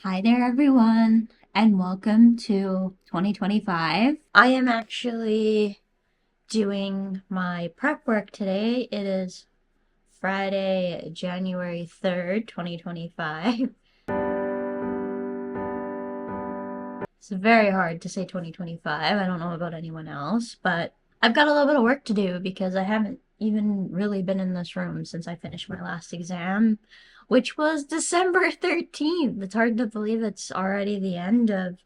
Hi there, everyone, and welcome to 2025. I am actually doing my prep work today. It is Friday, January 3rd, 2025. It's very hard to say 2025. I don't know about anyone else, but I've got a little bit of work to do because I haven't even really been in this room since I finished my last exam, which was December 13th. It's hard to believe it's already the end of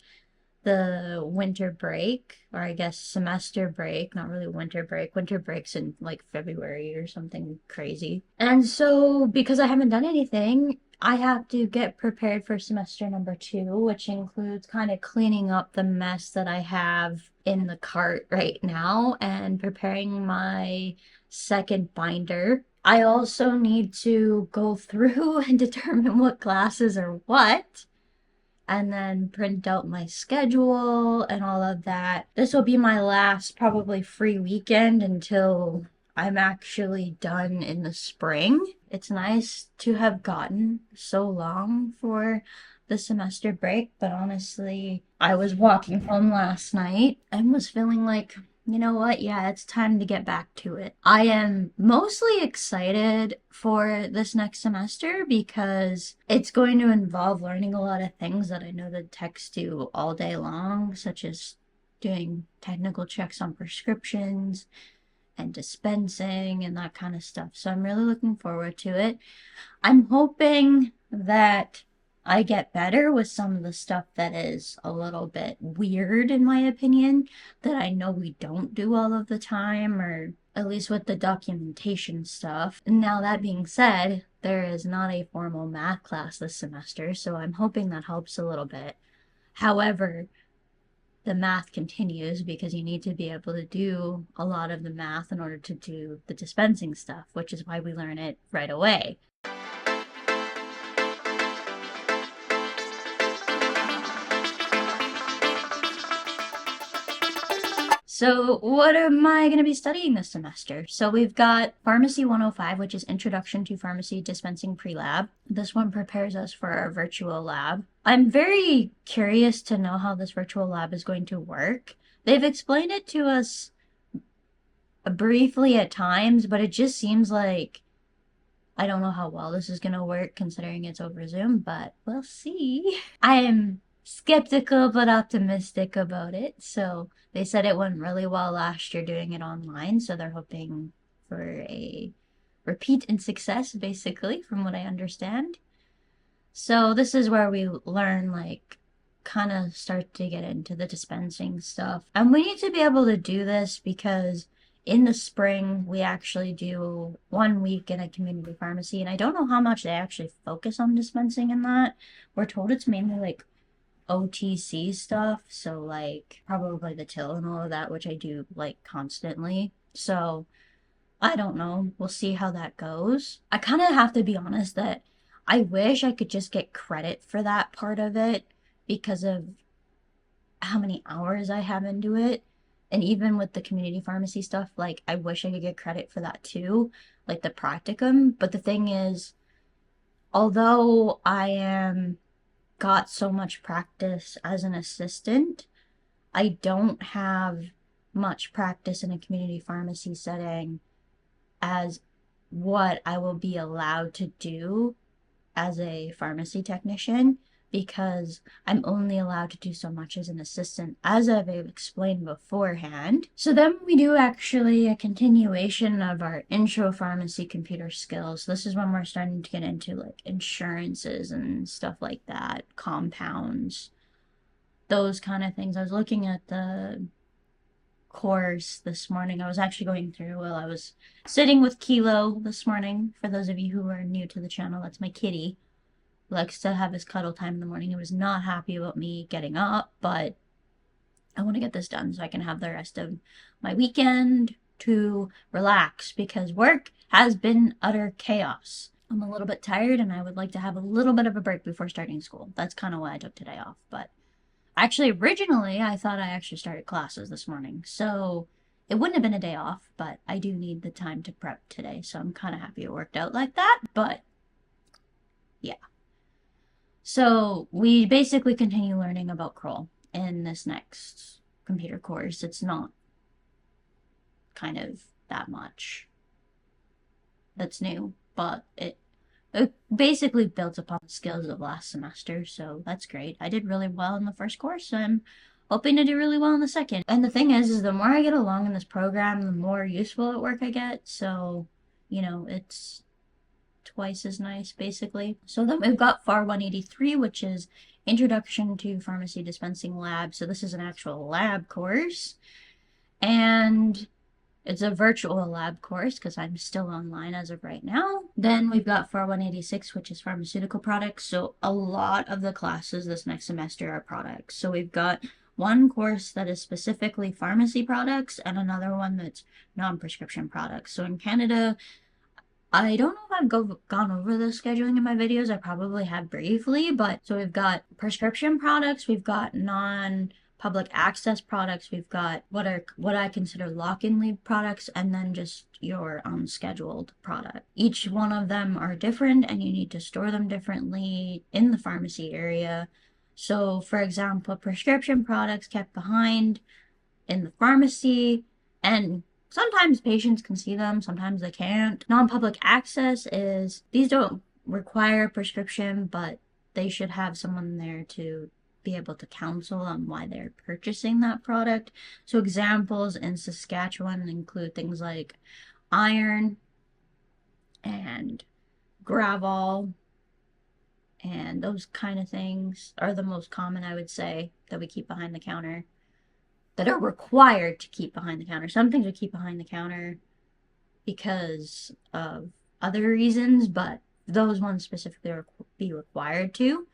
the winter break, or I guess semester break, not really winter break. Winter break's in like February or something crazy. And so, because I haven't done anything, I have to get prepared for semester number two, which includes kind of cleaning up the mess that I have in the cart right now and preparing my second binder. I also need to go through and determine what classes are what and then print out my schedule and all of that. This will be my last probably free weekend until I'm actually done in the spring. It's nice to have gotten so long for the semester break, but honestly, I was walking home last night and was feeling like, you know what? Yeah, it's time to get back to it. I am mostly excited for this next semester because it's going to involve learning a lot of things that I know the techs do all day long, such as doing technical checks on prescriptions and dispensing and that kind of stuff. So I'm really looking forward to it. I'm hoping that I get better with some of the stuff that is a little bit weird, in my opinion, that I know we don't do all of the time, or at least with the documentation stuff. Now, that being said, there is not a formal math class this semester, so I'm hoping that helps a little bit. However, the math continues because you need to be able to do a lot of the math in order to do the dispensing stuff, which is why we learn it right away. So, what am I going to be studying this semester? So, we've got Pharmacy 105, which is Introduction to Pharmacy Dispensing Pre-Lab. This one prepares us for our virtual lab. I'm very curious to know how this virtual lab is going to work. They've explained it to us briefly at times, but it just seems like I don't know how well this is going to work considering it's over Zoom, but we'll see. I am skeptical but optimistic about it. So they said it went really well last year doing it online, so they're hoping for a repeat and success, basically, from what I understand. So this is where we learn, like, kind of start to get into the dispensing stuff. And we need to be able to do this because in the spring we actually do 1 week in a community pharmacy, and I don't know how much they actually focus on dispensing in that. We're told it's mainly like OTC stuff, so like probably the till and all of that, which I do like constantly. So I don't know. We'll see how that goes. I kind of have to be honest that I wish I could just get credit for that part of it because of how many hours I have into it. And even with the community pharmacy stuff, like I wish I could get credit for that too, like the practicum. But the thing is, although I am got so much practice as an assistant, I don't have much practice in a community pharmacy setting as what I will be allowed to do as a pharmacy technician because I'm only allowed to do so much as an assistant, as I've explained beforehand. So then we do actually a continuation of our intro pharmacy computer skills. This is when we're starting to get into like insurances and stuff like that, compounds, those kind of things. I was looking at the course this morning. I was actually going through while I was sitting with Kilo this morning. For those of you who are new to the channel, that's my kitty. Likes to have his cuddle time in the morning. He was not happy about me getting up, but I want to get this done so I can have the rest of my weekend to relax because work has been utter chaos. I'm a little bit tired and I would like to have a little bit of a break before starting school. That's kind of why I took today off, but actually, originally, I thought I actually started classes this morning, so it wouldn't have been a day off, but I do need the time to prep today, so I'm kind of happy it worked out like that, but yeah. So we basically continue learning about Kroll in this next computer course. It's not kind of that much that's new, but it basically builds upon the skills of last semester, so that's great. I did really well in the first course, so I'm hoping to do really well in the second. And the thing is the more I get along in this program, the more useful at work I get, so, it's twice as nice, basically. So then we've got FAR 183, which is Introduction to Pharmacy Dispensing Lab. So this is an actual lab course, and it's a virtual lab course because I'm still online as of right now. Then we've got FAR 186, which is pharmaceutical products. So a lot of the classes this next semester are products. So we've got one course that is specifically pharmacy products and another one that's non-prescription products. So in Canada, I don't know if I've gone over the scheduling in my videos. I probably have briefly, but so we've got prescription products, we've got non-public access products, we've got what I consider lock-in leave products, and then just your unscheduled product. Each one of them are different, and you need to store them differently in the pharmacy area. So, for example, prescription products kept behind in the pharmacy, and sometimes patients can see them, sometimes they can't. Non-public access is, these don't require prescription, but they should have someone there to be able to counsel on why they're purchasing that product. So examples in Saskatchewan include things like iron and Gravol, and those kind of things are the most common, I would say, that we keep behind the counter, that are required to keep behind the counter. Some things we keep behind the counter because of other reasons, but those ones specifically are be required to.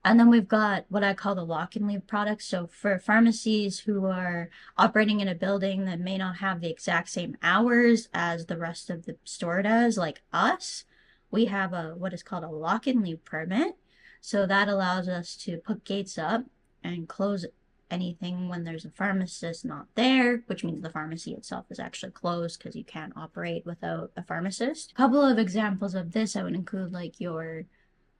And then we've got what I call the lock-and leave products. So for pharmacies who are operating in a building that may not have the exact same hours as the rest of the store does, like us, we have what is called a lock-and leave permit. So that allows us to put gates up and close anything when there's a pharmacist not there, which means the pharmacy itself is actually closed because you can't operate without a pharmacist. A couple of examples of this I would include like your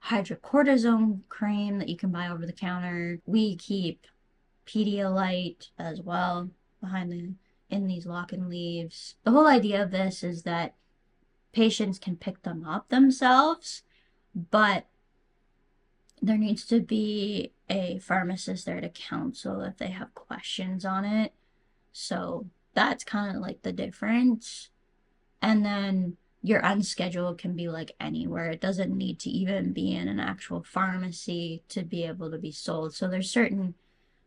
hydrocortisone cream that you can buy over the counter. We keep Pedialyte as well in these lock-and leaves. The whole idea of this is that patients can pick them up themselves, but there needs to be a pharmacist there to counsel if they have questions on it. So that's kind of like the difference. And then your unscheduled can be like anywhere. It doesn't need to even be in an actual pharmacy to be able to be sold. So there's certain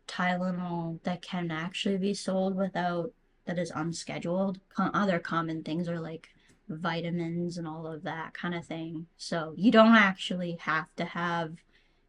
Tylenol that can actually be sold without, that is unscheduled. Other common things are like vitamins and all of that kind of thing. So you don't actually have to have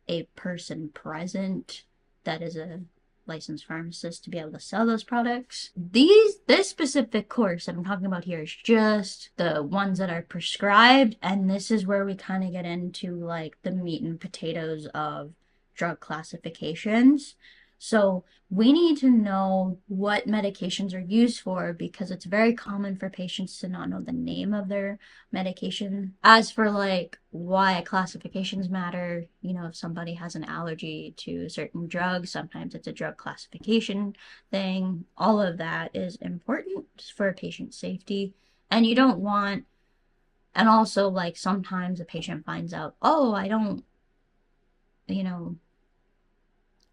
a person present that is a licensed pharmacist to be able to sell those products. This specific course I'm talking about here is just the ones that are prescribed, and this is where we kind of get into like the meat and potatoes of drug classifications. So we need to know what medications are used for because it's very common for patients to not know the name of their medication. As for like why classifications matter, if somebody has an allergy to certain drugs, sometimes it's a drug classification thing. All of that is important for patient safety. And you don't want, and also like sometimes a patient finds out, oh, I don't,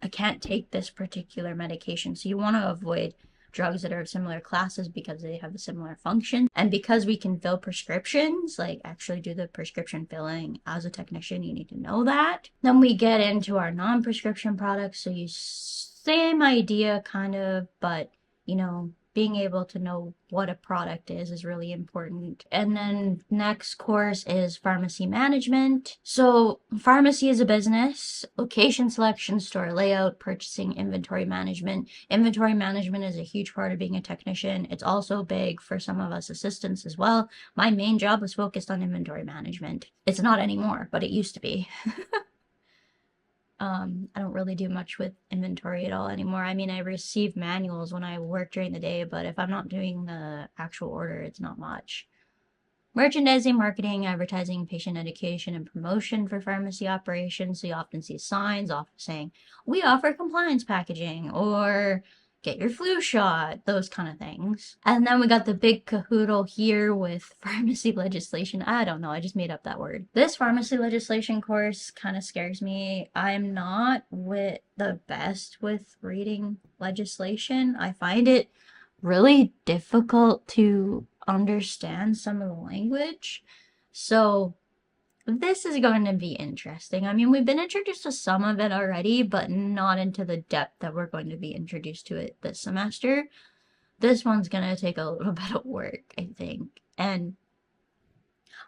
I can't take this particular medication. So you want to avoid drugs that are of similar classes because they have a similar function. And because we can fill prescriptions, like actually do the prescription filling as a technician, you need to know that. Then we get into our non-prescription products. So you same idea kind of, but being able to know what a product is really important. And then next course is pharmacy management. So pharmacy is a business, location selection, store layout, purchasing, inventory management. Inventory management is a huge part of being a technician. It's also big for some of us assistants as well. My main job was focused on inventory management. It's not anymore, but it used to be. I don't really do much with inventory at all anymore. I mean, I receive manuals when I work during the day, but if I'm not doing the actual order, it's not much. merchandising, marketing, advertising, patient education, and promotion for pharmacy operations. So you often see signs often saying, we offer compliance packaging, or get your flu shot, those kind of things. And then we got the big cahoodle here with pharmacy legislation. I don't know, I just made up that word. This pharmacy legislation course kind of scares me. I'm not the best with reading legislation. I find it really difficult to understand some of the language. So this is going to be interesting. I mean, we've been introduced to some of it already, but not into the depth that we're going to be introduced to it this semester. This one's going to take a little bit of work, I think. And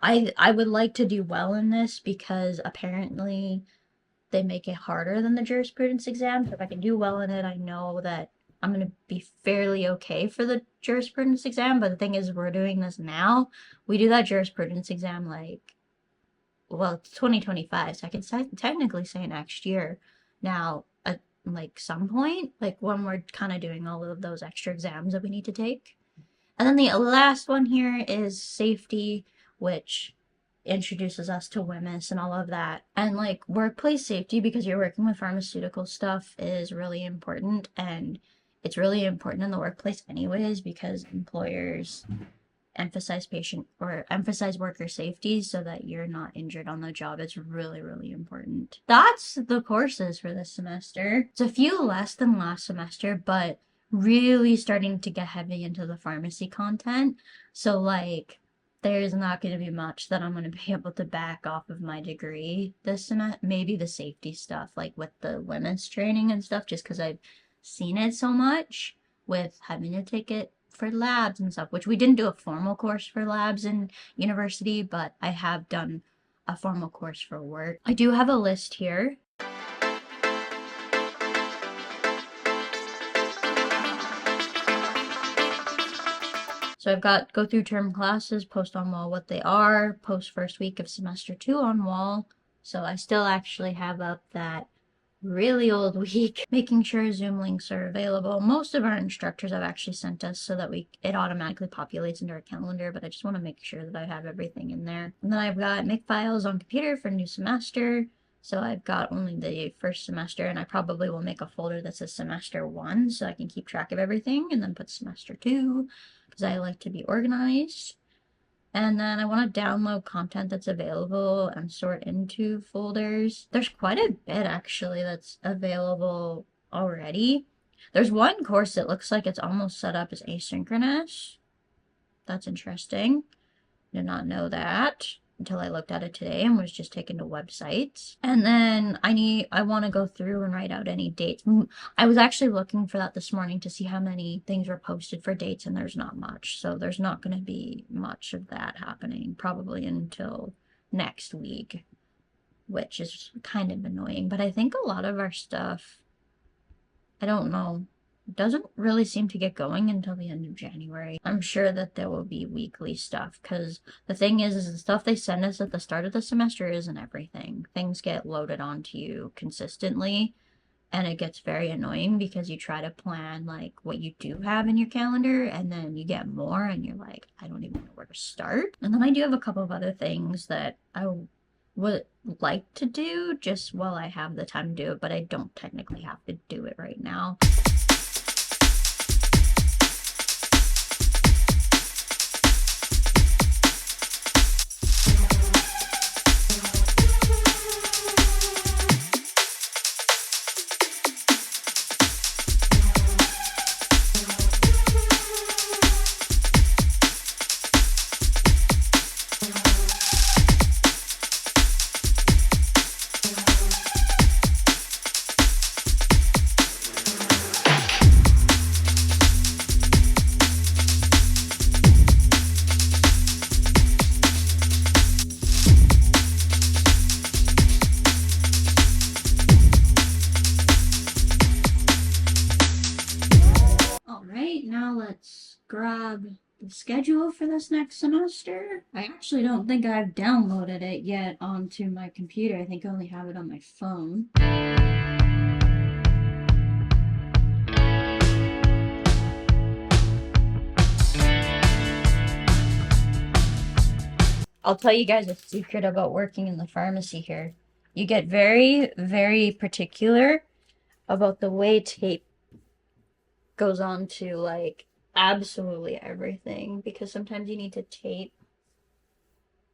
I would like to do well in this because apparently they make it harder than the jurisprudence exam. So if I can do well in it, I know that I'm going to be fairly okay for the jurisprudence exam. But the thing is, we're doing this now. We do that jurisprudence exam well, it's 2025, so I can technically say next year. Now, at some point, when we're kind of doing all of those extra exams that we need to take. And then the last one here is safety, which introduces us to WHMIS and all of that. And workplace safety, because you're working with pharmaceutical stuff, is really important. And it's really important in the workplace anyways, because employers emphasize worker safety so that you're not injured on the job. It's really, really important. That's the courses for this semester. It's a few less than last semester, but really starting to get heavy into the pharmacy content. So there's not going to be much that I'm going to be able to back off of my degree this semester. Maybe the safety stuff, with the WHMIS training and stuff, just because I've seen it so much with having to take it for labs and stuff, which we didn't do a formal course for labs in university, but I have done a formal course for work. I do have a list here. So I've got go through term classes, post on wall what they are, post first week of semester 2 on wall. So I still actually have up that really old week, making sure Zoom links are available. Most of our instructors have actually sent us so that it automatically populates into our calendar, but I just want to make sure that I have everything in there. And then I've got make files on computer for new semester. So I've got only the first semester, and I probably will make a folder that says semester 1 so I can keep track of everything, and then put semester 2 because I like to be organized. And then I want to download content that's available and sort into folders. There's quite a bit actually that's available already. There's one course that looks like it's almost set up as asynchronous. That's interesting. Did not know that until I looked at it today and was just taken to websites. And then I want to go through and write out any dates. I was actually looking for that this morning to see how many things were posted for dates, and there's not much. So there's not going to be much of that happening probably until next week, which is kind of annoying. But I think a lot of our stuff, I don't know, doesn't really seem to get going until the end of January. I'm sure that there will be weekly stuff, because the thing is the stuff they send us at the start of the semester isn't everything. Things get loaded onto you consistently, and it gets very annoying because you try to plan what you do have in your calendar, and then you get more and you're like, I don't even know where to start. And then I do have a couple of other things that I would like to do just while I have the time to do it, but I don't technically have to do it right now. Let's grab the schedule for this next semester. I actually don't think I've downloaded it yet onto my computer. I think I only have it on my phone. I'll tell you guys a secret about working in the pharmacy here. You get very, very particular about the way tape goes on to like absolutely everything because sometimes you need to tape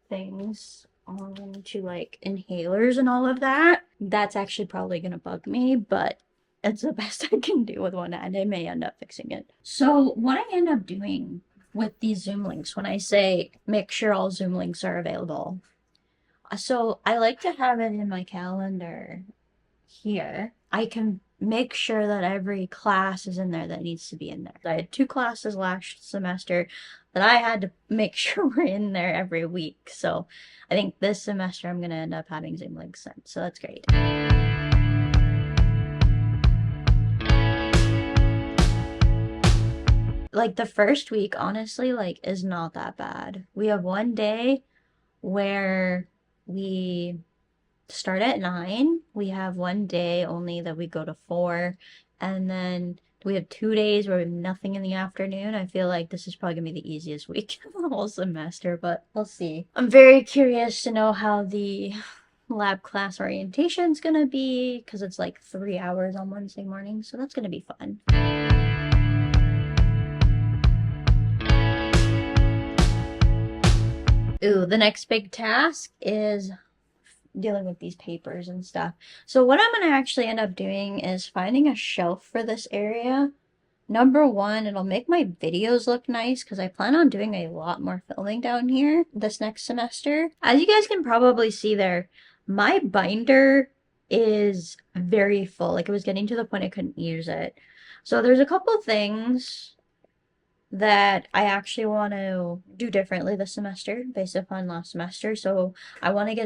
things on to like inhalers and all of that. That's actually probably gonna bug me, but it's the best I can do with one and I may end up fixing it. So what I end up doing with these Zoom links when I say make sure all Zoom links are available. So I like to have it in my calendar here. I can make sure that every class is in there that needs to be in there. I had 2 classes last semester that I had to make sure were in there every week. So I think this semester I'm going to end up having Zoom links sent. So that's great. Like the first week, honestly, like is not that bad. We have one day where we start at 9. We have one day only that we go to 4. And then we have 2 days where we have nothing in the afternoon. I feel like this is probably going to be the easiest week of the whole semester, but we'll see. I'm very curious to know how the lab class orientation is going to be because it's like 3 hours on Wednesday morning, so that's going to be fun. Ooh, the next big task is dealing with these papers and stuff. So what I'm going to actually end up doing is finding a shelf for this area. Number one, it'll make my videos look nice because I plan on doing a lot more filming down here this next semester. As you guys can probably see there, my binder is very full. Like it was getting to the point I couldn't use it. So there's a couple things that I actually want to do differently this semester based upon last semester. So I want to get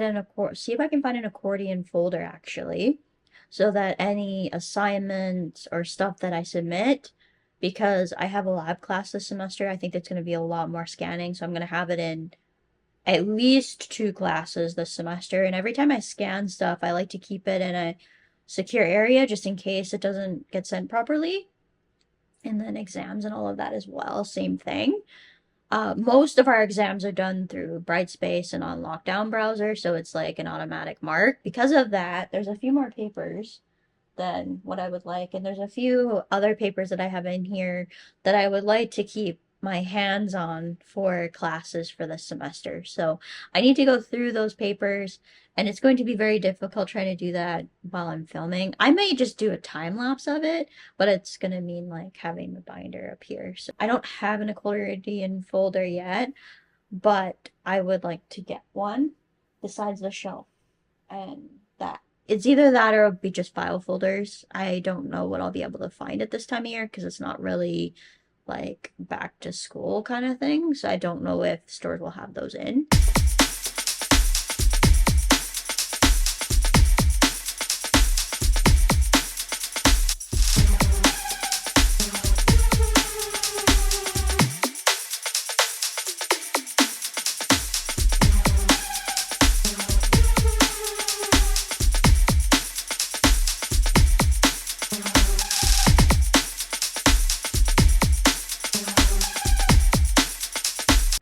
see if I can find an accordion folder actually, so that any assignments or stuff that I submit, because I have a lab class this semester, I think it's going to be a lot more scanning. So I'm going to have it in at least 2 classes this semester. And every time I scan stuff, I like to keep it in a secure area just in case it doesn't get sent properly. And then exams and all of that as well, same thing. Most of our exams are done through Brightspace and on Lockdown browser, so it's like an automatic mark. Because of that, there's a few more papers than what I would like, and there's a few other papers that I have in here that I would like to keep my hands on for classes for this semester. So I need to go through those papers, and it's going to be very difficult trying to do that while I'm filming. I may just do a time lapse of it, but it's going to mean like having the binder up here. So I don't have an accordion folder yet, but I would like to get one besides the shelf and that. It's either that or it'll be just file folders. I don't know what I'll be able to find at this time of year because it's not really like back to school kind of thing. So I don't know if stores will have those in.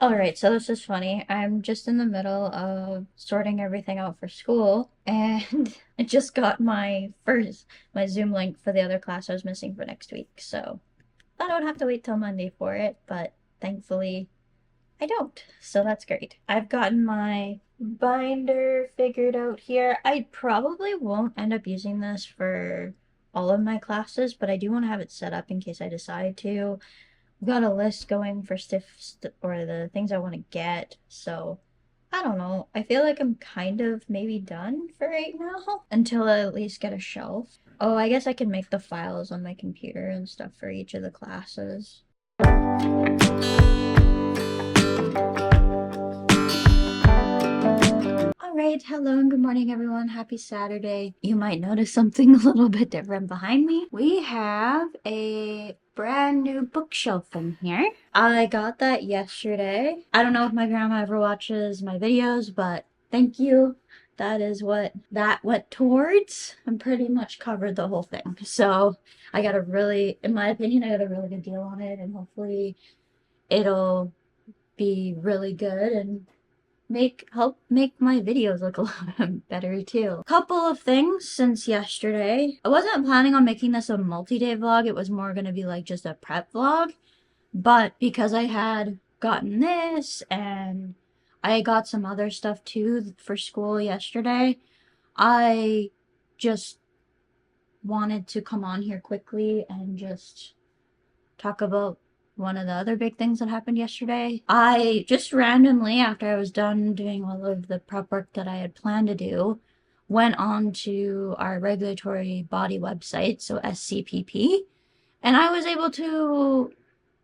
Alright, so this is funny. I'm just in the middle of sorting everything out for school, and I just got my Zoom link for the other class I was missing for next week, so thought I would have to wait till Monday for it, but thankfully I don't, so that's great. I've gotten my binder figured out here. I probably won't end up using this for all of my classes, but I do want to have it set up in case I decide to. Got a list going for or the things I want to get, so I don't know. I feel like I'm kind of maybe done for right now until I at least get a shelf. Oh, I guess I can make the files on my computer and stuff for each of the classes. Alright, hello and good morning everyone. Happy Saturday. You might notice something a little bit different behind me. We have a brand new bookshelf in here. I got that yesterday. I don't know if my grandma ever watches my videos, but thank you. That is what that went towards. I'm pretty much covered the whole thing. So I got in my opinion, I got a really good deal on it, and hopefully it'll be really good and help make my videos look a lot better too. Couple of things since yesterday. I wasn't planning on making this a multi-day vlog. It was more gonna be like just a prep vlog. But because I had gotten this and I got some other stuff too for school yesterday, I just wanted to come on here quickly and just talk about one of the other big things that happened yesterday. I just randomly, after I was done doing all of the prep work that I had planned to do, went on to our regulatory body website, so SCPP, and I was able to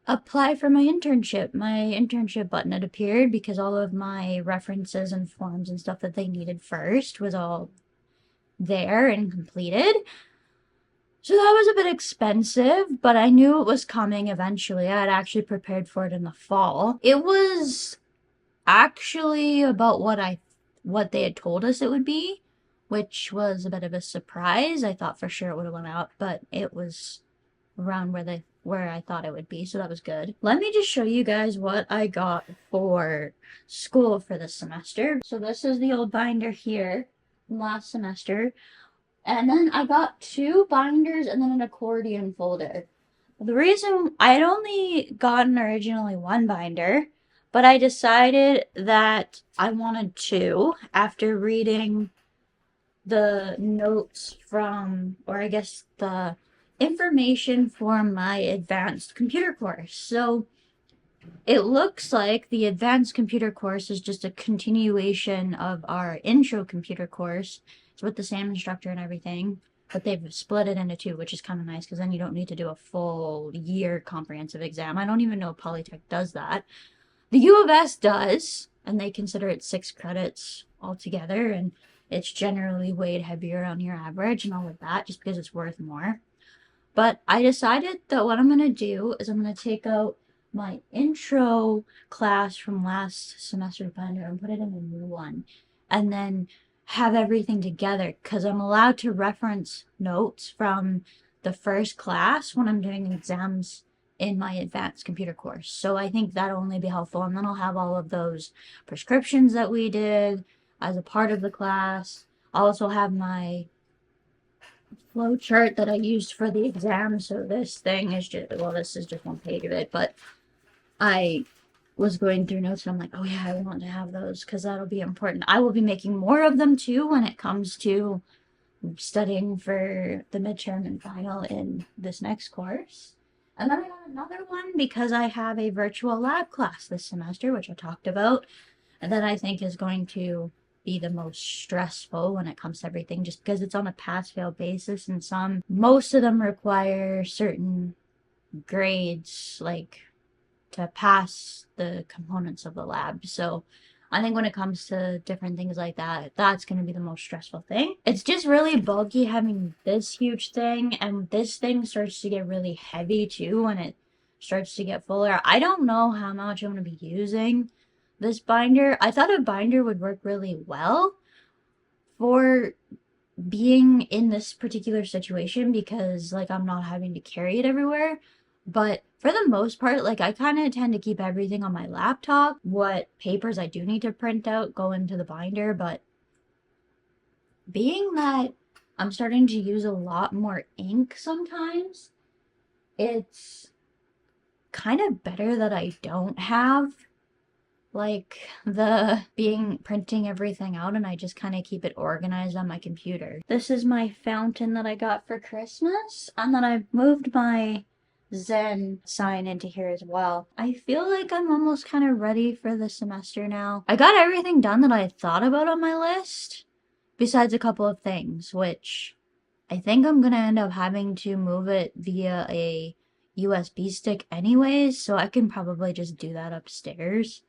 apply for my internship. My internship button had appeared because all of my references and forms and stuff that they needed first was all there and completed. So that was a bit expensive, but I knew it was coming eventually. I had actually prepared for it in the fall. It was actually about what they had told us it would be, which was a bit of a surprise. I thought for sure it would have went out, but it was around where I thought it would be, so that was good. Let me just show you guys what I got for school for this semester. So this is the old binder here from last semester. And then I got 2 binders and then an accordion folder. The reason I had only gotten originally 1 binder, but I decided that I wanted 2 after reading the notes from, or I guess the information for my advanced computer course. So it looks like the advanced computer course is just a continuation of our intro computer course. It's with the same instructor and everything, but they've split it into 2, which is kind of nice because then you don't need to do a full year comprehensive exam. I don't even know if Polytech does that. The U of S does, and they consider it 6 credits altogether, and it's generally weighed heavier on your average and all of that just because it's worth more. But I decided that what I'm going to do is I'm going to take out my intro class from last semester's binder and put it in a new one, and then have everything together because I'm allowed to reference notes from the first class when I'm doing exams in my advanced computer course. So I think that'll only be helpful, and then I'll have all of those prescriptions that we did as a part of the class. I'll also have my flow chart that I used for the exam. So this thing is just, well, this is just 1 page of it, but I was going through notes and I'm like, oh yeah, I want to have those because that'll be important. I will be making more of them too when it comes to studying for the midterm and final in this next course. And then I got another one because I have a virtual lab class this semester, which I talked about, and that I think is going to be the most stressful when it comes to everything, just because it's on a pass-fail basis, and most of them require certain grades, like to pass the components of the lab. So I think when it comes to different things like that, that's going to be the most stressful thing. It's just really bulky having this huge thing, and this thing starts to get really heavy too when it starts to get fuller. I don't know how much I'm going to be using this binder. I thought a binder would work really well for being in this particular situation because like I'm not having to carry it everywhere. But for the most part, like I kind of tend to keep everything on my laptop. What papers I do need to print out go into the binder, but being that I'm starting to use a lot more ink sometimes, it's kind of better that I don't have like the printing everything out, and I just kind of keep it organized on my computer. This is my fountain that I got for Christmas, and then I've moved my Zen sign into here as well. I feel like I'm almost kind of ready for the semester now. I got everything done that I thought about on my list, besides a couple of things, which I think I'm gonna end up having to move it via a USB stick anyways, so I can probably just do that upstairs.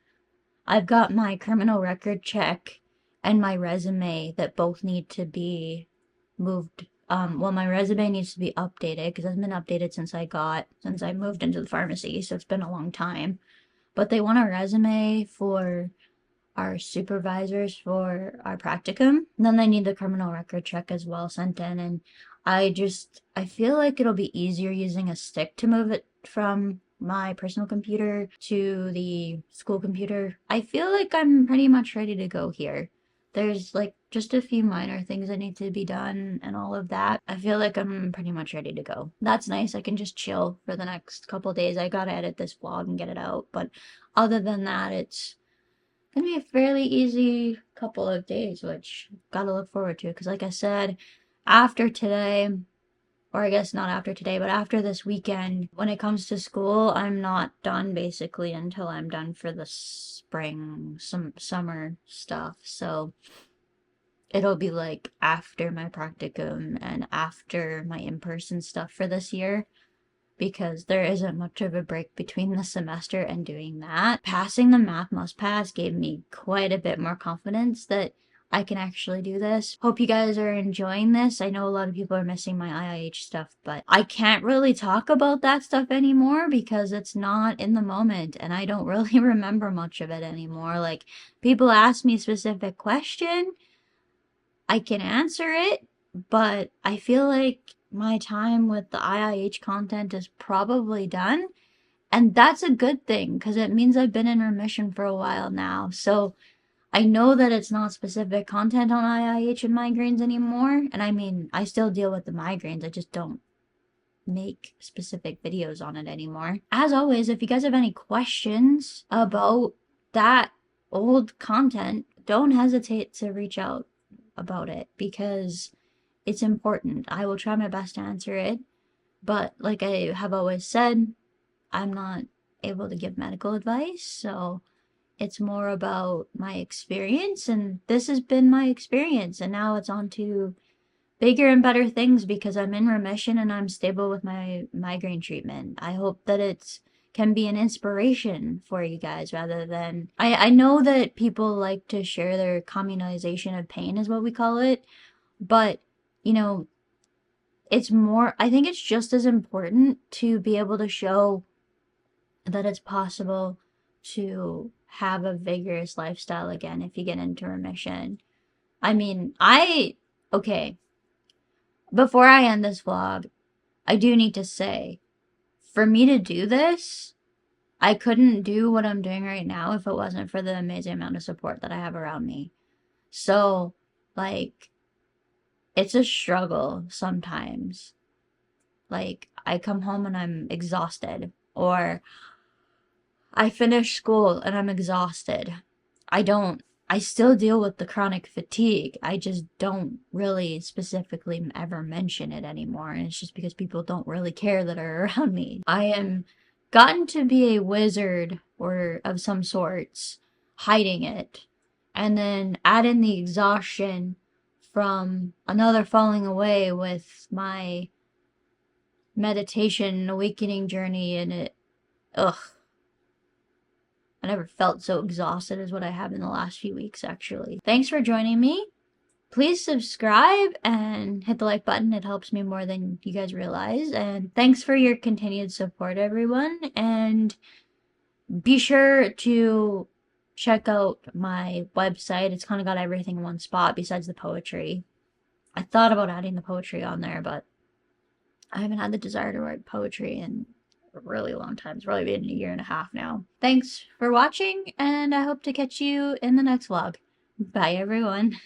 I've got my criminal record check and my resume that both need to be moved. Well, my resume needs to be updated because it hasn't been updated since I moved into the pharmacy, so it's been a long time. But they want a resume for our supervisors for our practicum. And then they need the criminal record check as well sent in, and I feel like it'll be easier using a stick to move it from my personal computer to the school computer. I feel like I'm pretty much ready to go here. There's like just a few minor things that need to be done and all of that. I feel like I'm pretty much ready to go. That's nice. I can just chill for the next couple days. I gotta edit this vlog and get it out. But other than that, it's gonna be a fairly easy couple of days, which gotta look forward to. Because like I said, after today, or I guess not after today, but after this weekend, when it comes to school, I'm not done basically until I'm done for the spring, some summer stuff. So it'll be like after my practicum and after my in-person stuff for this year, because there isn't much of a break between the semester and doing that. Passing the Math Must Pass gave me quite a bit more confidence that I can actually do this. Hope you guys are enjoying this. I know a lot of people are missing my IIH stuff, but I can't really talk about that stuff anymore because it's not in the moment and I don't really remember much of it anymore. Like, people ask me a specific question, I can answer it, but I feel like my time with the IIH content is probably done. And that's a good thing because it means I've been in remission for a while now. So I know that it's not specific content on IIH and migraines anymore. And I mean, I still deal with the migraines. I just don't make specific videos on it anymore. As always, if you guys have any questions about that old content, don't hesitate to reach out about it because it's important. I will try my best to answer it. But like I have always said, I'm not able to give medical advice. So it's more about my experience, and this has been my experience, and now it's on to bigger and better things because I'm in remission and I'm stable with my migraine treatment. I hope that it can be an inspiration for you guys rather than I know that people like to share their communalization of pain is what we call it, but you know, it's more, I think it's just as important to be able to show that it's possible to have a vigorous lifestyle again if you get into remission. I mean, okay, before I end this vlog, I do need to say, for me to do this, I couldn't do what I'm doing right now if it wasn't for the amazing amount of support that I have around me. So, like, it's a struggle sometimes. Like, I come home and I'm exhausted, or I finish school and I'm exhausted. I still deal with the chronic fatigue. I just don't really specifically ever mention it anymore. And it's just because people don't really care that are around me. I am gotten to be a wizard or of some sorts, hiding it. And then add in the exhaustion from another falling away with my meditation awakening journey, and ugh. I never felt so exhausted as what I have in the last few weeks, actually. Thanks for joining me. Please subscribe and hit the like button. It helps me more than you guys realize. And thanks for your continued support, everyone. And be sure to check out my website. It's kind of got everything in one spot besides the poetry. I thought about adding the poetry on there, but I haven't had the desire to write poetry in a really long time. It's probably been a year and a half now. Thanks for watching, and I hope to catch you in the next vlog. Bye, everyone.